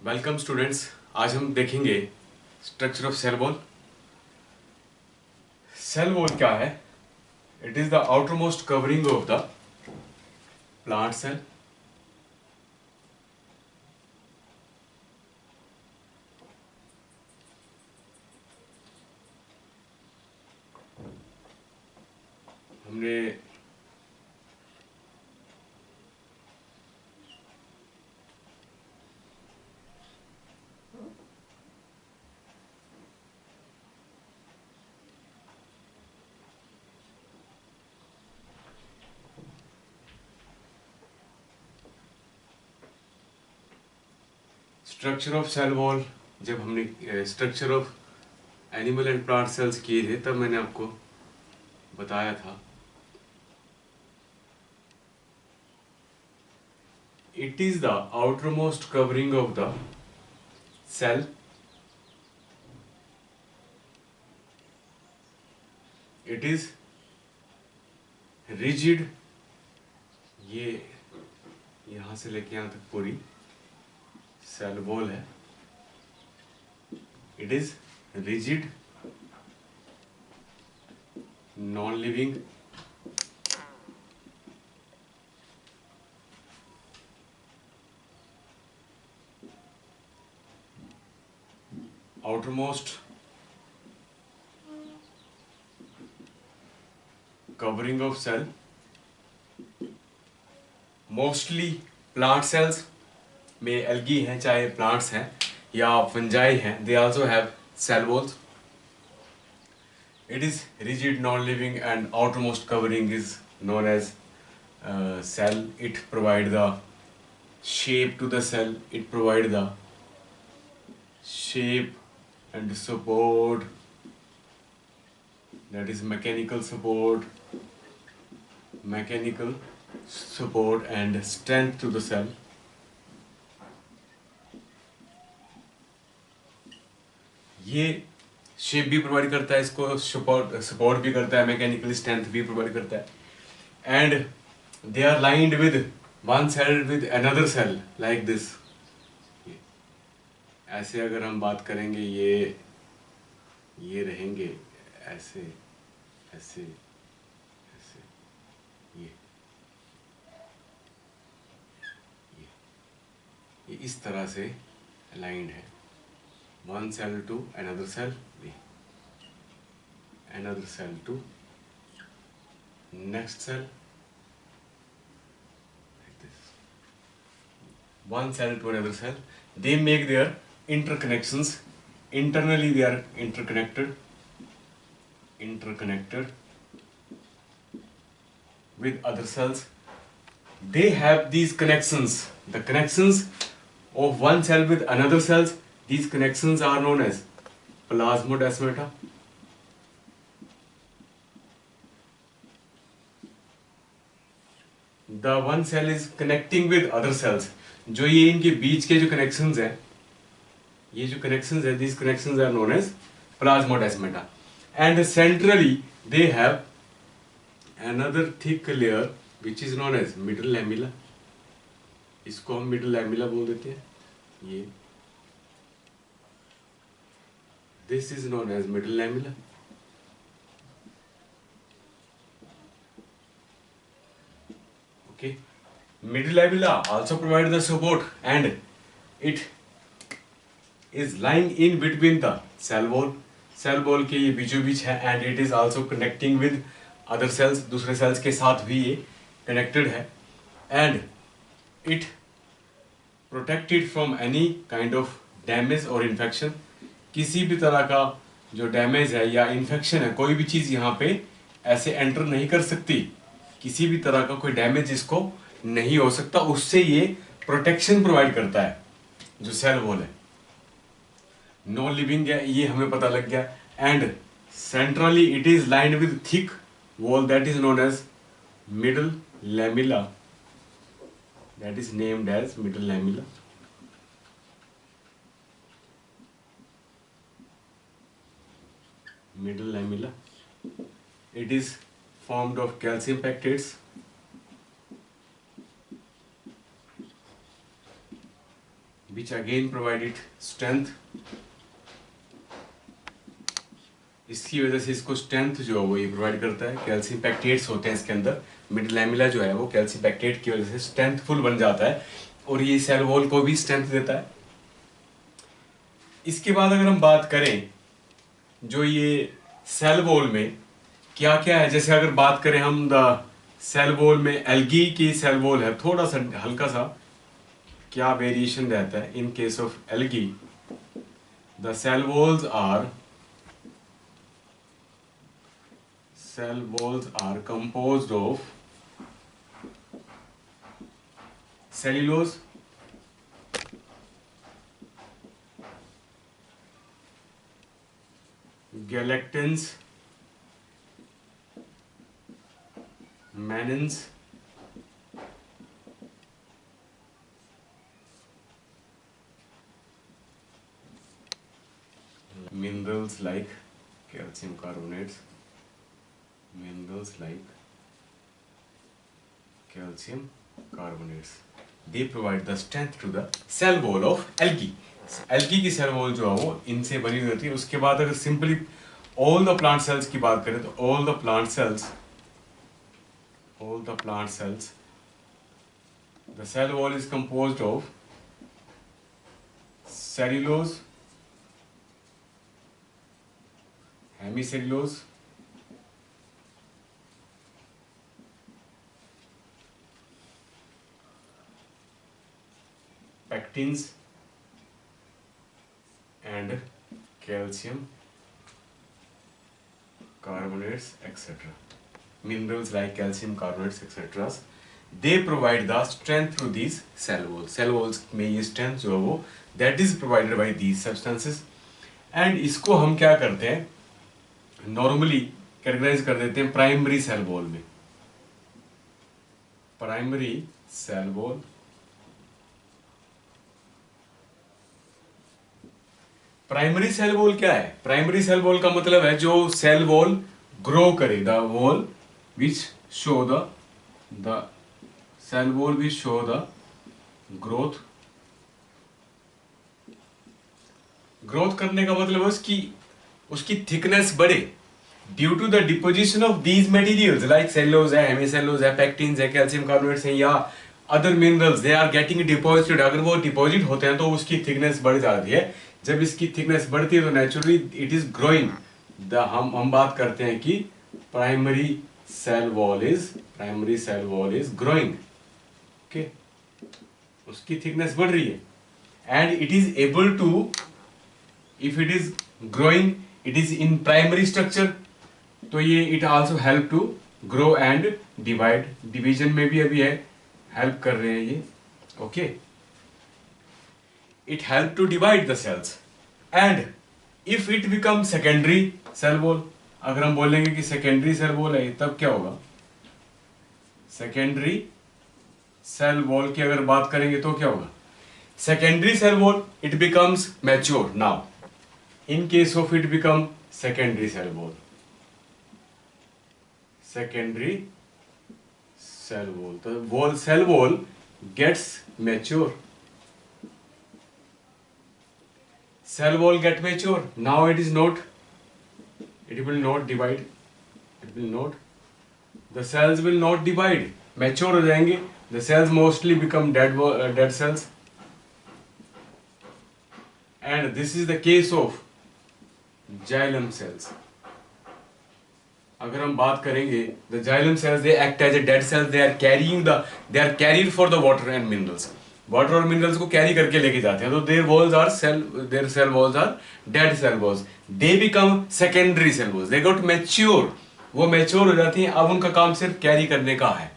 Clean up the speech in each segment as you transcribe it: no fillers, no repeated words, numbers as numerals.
Welcome students. आज हम देखेंगे structure of cell wall. Cell wall क्या है? It is the outermost covering of the plant cell. हमने स्ट्रक्चर ऑफ सेल वॉल, जब हमने structure of animal and plant cells किए थे तब मैंने आपको बताया था। It is the outermost covering of the cell. It is rigid, ये यहां से लेके यहां तक पूरी सेल वॉल है। It is rigid, non living, outermost covering of cell, mostly plant cells में एल्गी हैं, चाहे प्लांट्स हैं या फंजाई हैं, they also have cell walls. It is rigid, non living and outermost covering is known as cell. It provide the shape to the cell, it provide the shape and support, that is mechanical support and strength to the cell. ये shape भी provide करता है, इसको support भी करता है, mechanical strength भी provide करता है। And they are lined with one cell with another cell like this. ऐसे अगर हम बात करेंगे, ये रहेंगे ऐसे ऐसे ऐसे, ये इस तरह से अलाइंड है। one cell to another cell, another cell to next cell, like this. One cell to another cell, they make their interconnections. Internally they are interconnected with other cells. They have these connections, the connections of one cell with another cells. These connections are known as plasmodesmata. The one cell is connecting with other cells. जो ये इनके बीच के जो connections हैं, ये जो connections हैं, these connections are known as plasmodesmata. And centrally they have another thick layer which is known as middle lamella. इसको हम middle lamella बोल देते हैं। ये this is known as middle lamella. Okay, middle lamella also provide the support and it is lying in between the cell wall. Cell wall के ये बीचों बीच है and it is also connecting with other cells. दूसरे cells के साथ भी ये connected है and it protected from any kind of damage or infection. किसी भी तरह का जो डैमेज है या इन्फेक्शन है, कोई भी चीज़ यहाँ पे ऐसे एंटर नहीं कर सकती। किसी भी तरह का कोई डैमेज इसको नहीं हो सकता, उससे ये प्रोटेक्शन प्रोवाइड करता है जो सेल वॉल है। नॉन लिविंग है, ये हमें पता लग गया। And centrally it is lined with thick wall that is known as middle lamella, that is named as middle lamella. Middle lamella. It is formed of calcium pectates. which again provided strength. इसकी वजह से इसको strength जो है वो ये provide करता है। कैल्शियम पैक्टेट्स होते हैं इसके अंदर, मिड लैमिला जो है वो कैल्शियम पैक्टेट की वजह से स्ट्रेंथफुल बन जाता है और ये सेल वॉल को भी स्ट्रेंथ देता है। इसके बाद अगर हम बात करें जो ये सेल वॉल में क्या क्या है, जैसे अगर बात करें हम द सेल वॉल में एल्गी की सेल वॉल है, थोड़ा सा हल्का सा क्या वेरिएशन रहता है। In case of algae the cell walls are composed of cellulose, galactans, mannins, minerals like calcium carbonates, they provide the strength to the cell wall of algae. algae की cell wall जो है वो इनसे बनी हुई होती है। उसके बाद अगर simply all the plant cells की बात करें तो all the plant cells the cell wall is composed of cellulose, hemicellulose, pectins and calcium carbonates etc. Minerals like calcium carbonates etc. they provide the strength to these cell walls. Cell walls में ये strength जो है वो that is provided by these substances. and इसको हम क्या करते हैं, normally categorize कर देते हैं primary cell wall में। primary cell wall, primary cell wall क्या है? प्राइमरी सेल वॉल का मतलब है जो सेल वॉल ग्रो करे, the wall which show the cell wall which show the growth. Growth करने का मतलब उसकी थिकनेस बढ़े due to the deposition of these materials like cellulose है, हेमिसेलुलोज है, पैक्टिन्स है, कैल्शियम कार्बोनेट्स है या other minerals, they are getting deposited. अगर वो डिपॉजिट होते हैं तो उसकी थिकनेस बढ़ जाती है। जब इसकी थिकनेस बढ़ती है तो नेचुरली इट इज ग्रोइंग। हम बात करते हैं कि primary cell wall is growing. Okay, उसकी थिकनेस बढ़ रही है and it is able to, if it is growing it is in primary structure, तो ये it also help to grow and divide. Division में भी अभी है, हेल्प कर रहे हैं ये। Okay, it help to divide the cells and if it become secondary cell wall, अगर हम बोलेंगे कि secondary cell wall है तब क्या होगा? secondary cell wall की अगर बात करेंगे तो क्या होगा? secondary cell wall it becomes mature now in case of it become secondary cell wall the cell wall gets mature. Cell wall get mature. Now it will not divide. The cells will not divide. Mature हो जाएंगे. The cells mostly become dead cells. And this is the case of xylem cells. अगर हम बात करेंगे, the xylem cells they act as a dead cells. They are carried for the water and minerals. Water और minerals को carry करके लेके जाते हैं, तो there cell walls are dead cell walls. They become secondary cell walls, they got mature, वो mature हो जाती हैं। अब उनका काम सिर्फ कैरी करने का है,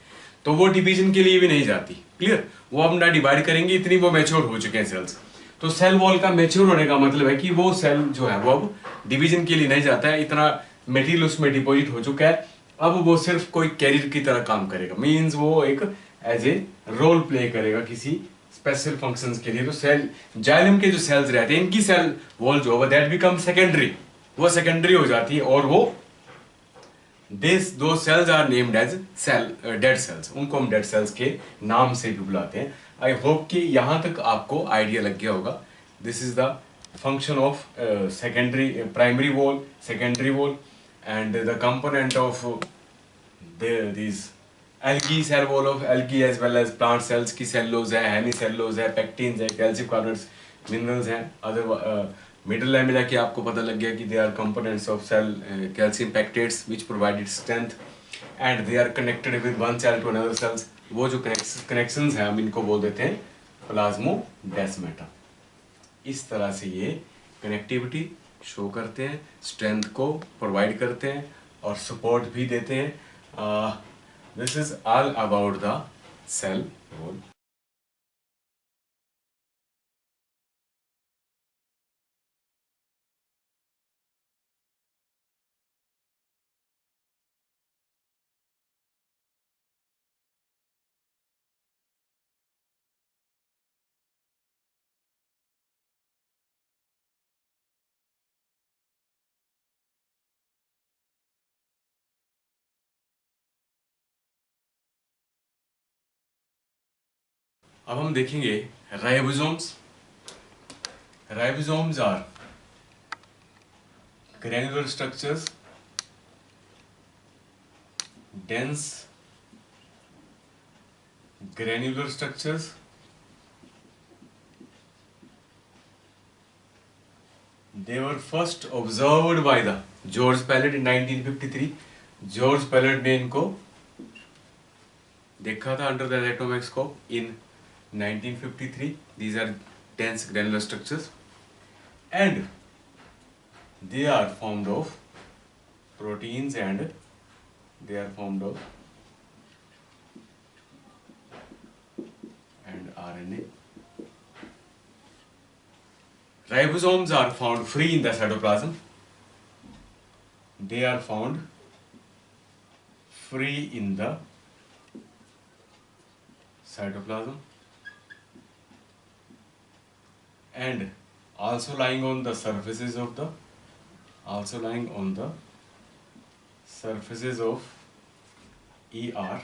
तो वो डिवीजन के लिए भी नहीं जाती। क्लियर, वो अब ना डिवाइड करेंगे, इतनी वो मैच्योर हो चुके हैं सेल्स। तो सेल वॉल का मैच्योर होने का मतलब है कि वो सेल जो है वो अब डिवीजन के लिए नहीं जाता है, इतना मटेरियल उसमें डिपॉजिट हो चुका है, अब वो सिर्फ कोई कैरियर की तरह काम करेगा। मीन्स वो एक एज ए रोल प्ले करेगा किसी स्पेशल फंक्शंस के लिए। तो सेल जाइलम के जो सेल्स रहते हैं इनकी सेल वॉल जो है दैट बिकम सेकेंडरी, वो सेकेंडरी हो जाती है और वो दो cells are named as cell dead cells, उनको हम डेड सेल्स के नाम से भी बुलाते हैं। आई होप कि यहाँ तक आपको आइडिया लग गया होगा। This is the function of primary wall, secondary wall, and the component of these algae cell wall of algae as well as plant cells की cellulose है, hemicellulose है, pectins है, calcium carbonates, minerals हैं। other middle lamella की आपको पता लग गया कि they are components of cell calcium pectates which provide its strength and they are connected with one cell to another cells। वो जो connections हैं हम इनको बोल देते हैं plasmodesmata। इस तरह से ये कनेक्टिविटी शो करते हैं, स्ट्रेंथ को प्रोवाइड करते हैं और सपोर्ट भी देते हैं। This is all about the cell wall. अब हम देखेंगे ribosomes. Ribosomes are granular structures, dense granular structures they were first observed by the George Pallet in 1953। George Palade ने इनको देखा था under the electron microscope in 1953। these are dense granular structures and they are formed of proteins and they are formed of and RNA। Ribosomes are found free in the cytoplasm। They are found free in the cytoplasm and also lying on the surfaces of the ER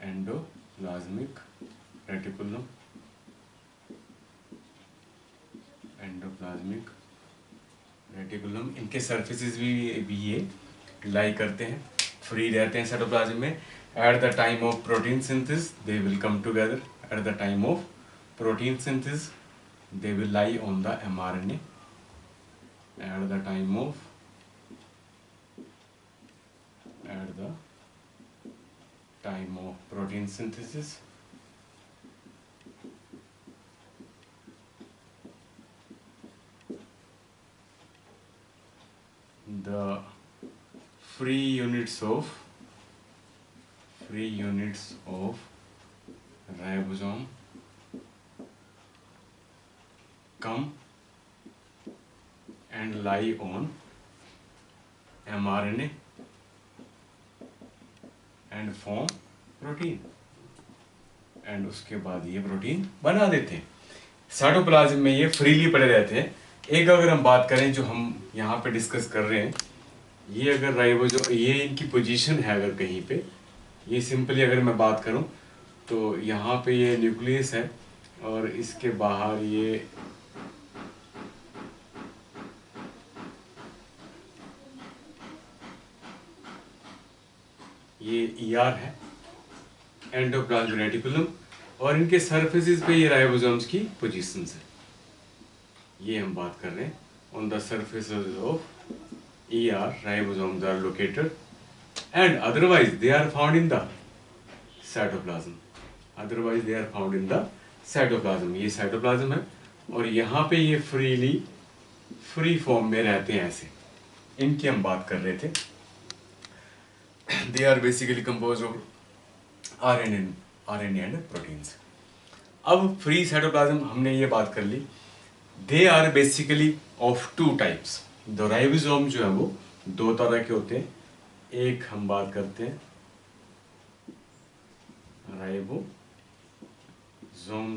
endoplasmic reticulum इनके surfaces भी ये लाई करते हैं, free रहते हैं cytoplasm में। At the time of protein synthesis they will come together. At the time of protein synthesis they will lie on the mRNA। at the time of protein synthesis the free units of ribosome come and lie on mRNA and form protein and उसके बाद ये protein बना देते हैं। Cytoplasm में ये freely पड़े रहते हैं। एक अगर हम बात करें जो हम यहाँ पे डिस्कस कर रहे हैं, ये अगर राइबोसोम ये इनकी पोजीशन है, अगर कहीं पे ये सिंपली अगर मैं बात करूँ तो यहाँ पे ये न्यूक्लियस है और इसके बाहर ये ER है एंडोप्लाज्मिक रेटिकुलम और इनके सरफेसेस पे ये राइबोसोम्स की पोजीशंस है। ये हम बात कर रहे हैं on the surfaces of ER ribosomes are located and otherwise they are found in the cytoplasm. ये साइटोप्लाज्म है और यहाँ पे ये फ्री फॉर्म में रहते हैं ऐसे। इनकी हम बात कर रहे थे। They are basically compose of RNA and proteins. अब फ्री साइटोप्लाज्म हमने ये बात कर ली। They are basically of two types. The ribosome जो है वो दो तरह के होते हैं। एक हम बात करते हैं ribosomes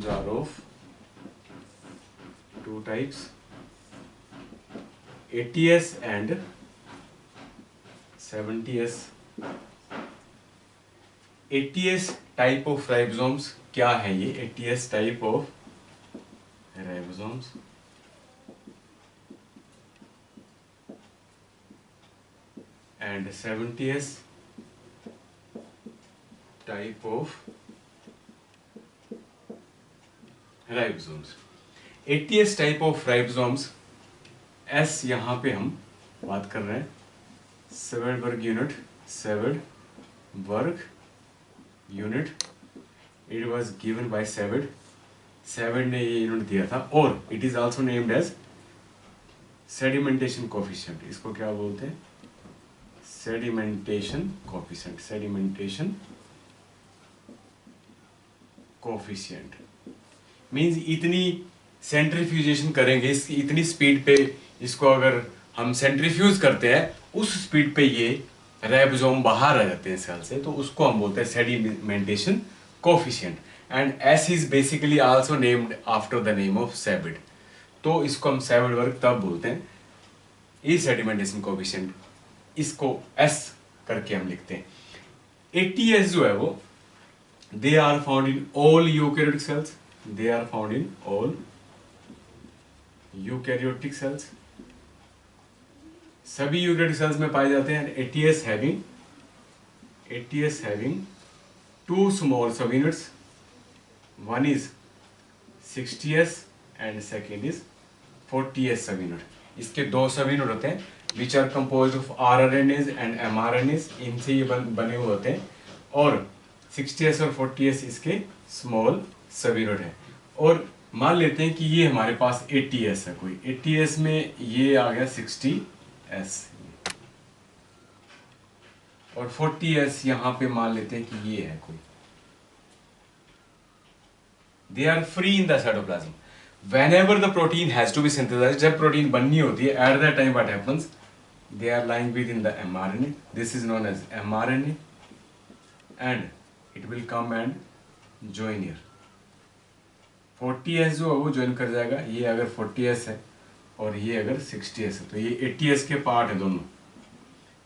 are of two types, ATS and 70s 80s type of ribosomes क्या है ये 80s type of ribosomes and 70s type of ribosomes 80s type of ribosomes S यहाँ पे हम बात कर रहे हैं Svedberg unit it was given by सेवेड ने ये यूनिट दिया था और it is also named as sedimentation coefficient इसको क्या बोलते हैं सेडिमेंटेशन कोफिशिएंट मींस इतनी सेंट्रीफ्यूजेशन करेंगे इसकी इतनी स्पीड पे इसको अगर हम सेंट्रीफ्यूज करते हैं उस स्पीड पे ये राइबोसोम बाहर आ जाते हैं सेल से तो उसको हम बोलते हैं sedimentation coefficient and S is basically also named after the name of सेविड तो इसको हम सेविड वर्क तब बोलते हैं ई सेडिमेंटेशन कोफिशिएंट इसको एस करके हम लिखते हैं 80s जो है वो they are found in all eukaryotic cells सभी यूकैरियोटिक सेल्स में पाए जाते हैं 80s having two small subunits one is 60s and second is 40s subunit इसके दो सब यूनिट होते हैं which are composed of rRNAs and mRNAs इनसे ये बने हुए होते हैं और 60s और 40s इसके स्मॉल सब यूनिट है और मान लेते हैं कि ये हमारे पास 80s है कोई 80s में ये आ गया 60s और 40s यहाँ पे मान लेते हैं कि ये है कोई they are free in the cytoplasm whenever the protein has to be synthesized जब प्रोटीन बननी होती है at that time what happens they are lying within the mRNA this is known as mRNA and it will come and join here 40s जो है वो join कर जाएगा ये अगर 40s है और ये अगर 60s है तो ये 80s के पार्ट है दोनों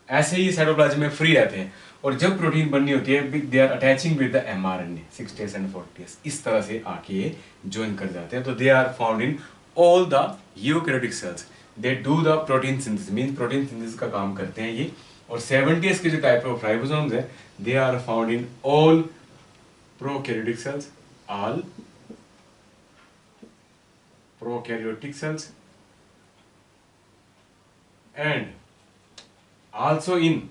ऐसे ही साइटोप्लाज्म में फ्री रहते हैं और जब प्रोटीन बननी होती है they are attaching with the mRNA 60s and 40s इस तरह से आके ये ज्वाइन कर जाते हैं तो they are found in all the eukaryotic cells they do the protein synthesis mean protein synthesis का काम करते हैं ये और 70s के जो टाइप ऑफ राइबोसोम्स है they are found in all prokaryotic cells all prokaryotic cells and also in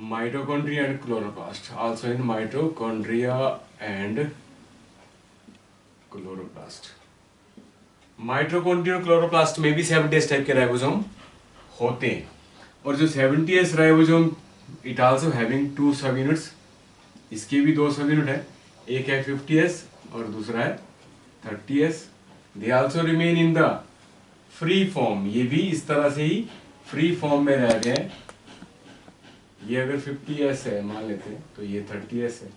mitochondria and chloroplast mitochondria और क्लोरोप्लास्ट में भी 70s टाइप के राइबोसोम होते हैं और जो 70s ribosome it also having two subunits इसके भी दो सब यूनिट है एक है 50s और दूसरा है 30s they also remain in the free form ये भी इस तरह से ही फ्री फॉर्म में रह गए ये अगर 50s है मान लेते हैं तो ये 30s है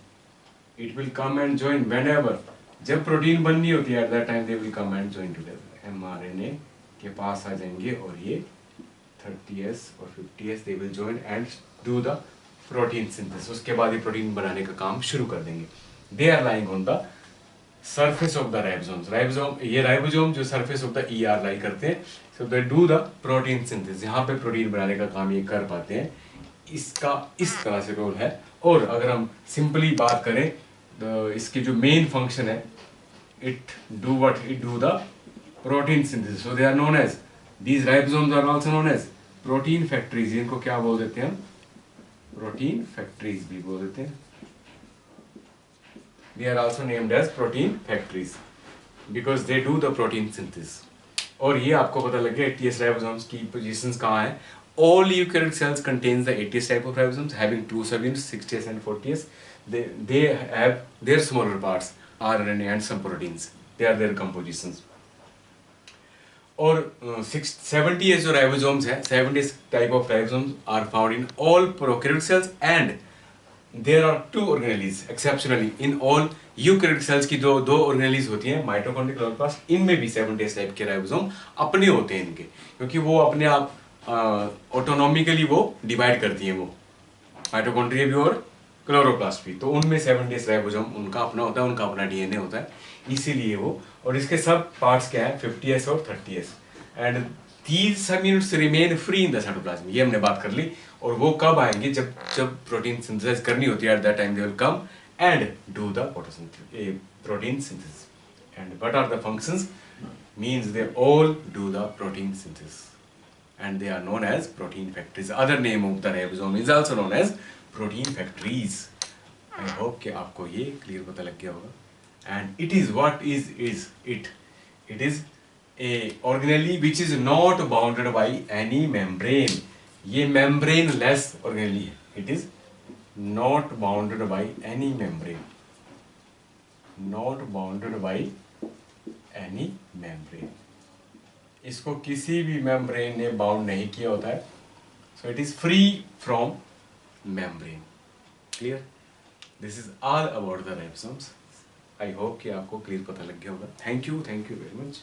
it will come and join whenever जब प्रोटीन बननी होती है at that time they will come and join together mRNA के पास आ जाएंगे और ये 30s और 50s they will join and do the protein synthesis उसके बाद ये प्रोटीन बनाने का काम शुरू कर देंगे they are lying on the surface of the ribosome ये राइबोसोम जो surface of the ER lie करते हैं so they do the protein synthesis यहाँ पे प्रोटीन बनाने का काम ये कर पाते हैं इसका इस तरह से रोल है और अगर हम सिंपली बात करें तो इसकी जो मेन फंक्शन है it do the protein synthesis so they are known as these ribosomes are also known as protein factories इनको क्या बोल देते हैं हम प्रोटीन फैक्ट्रीज भी बोल देते हैं they are also named as protein factories because they do the protein synthesis और ये आपको पता लग गया 80s ribosomes की positions कहाँ है all eukaryotic cells contains the 80s type of ribosomes having two subunits 60s and 40s they have their smaller parts RNA and some proteins they are their compositions और 70s जो ribosomes है 70s type of ribosomes are found in all prokaryotic cells and there are two organelles exceptionally in all eukaryotic cells की जो दो organelles होती हैं mitochondria chloroplast, इनमें भी 7 डेज टाइप के राइबोसोम अपने होते हैं इनके, क्योंकि वो अपने आप ऑटोनॉमिकली वो डिवाइड करती हैं, वो माइटोकॉन्ड्रिया भी और क्लोरोप्लास्ट भी, तो उनमें 7 डेज राइबोसोम उनका अपना होता है, उनका अपना डीएनए होता है, इसीलिए वो, और इसके सब पार्ट्स क्या है 50s और 30s, एंड these सब units remain free in the cytoplasm, ये हमने बात कर ली। और वो कब आएंगे, जब जब प्रोटीन सिंथेसिस करनी होती है, at that time they will come and do the protein synthesis. And what are the functions, means they all do the protein synthesis and they are known as protein factories. Other name of the ribosome is also known as protein factories. I hope कि आपको ये clear पता लग गया होगा. And it is what is it? It is a organelle which is not bounded by any membrane. ये membrane less organelle है. It is not bounded by any membrane. Not bounded by any membrane. इसको किसी भी membrane ने bound नहीं किया होता है, so it is free from membrane. Clear? This is all about the ribosomes. I hope कि आपको क्लियर पता लग गया होगा। Thank you very much.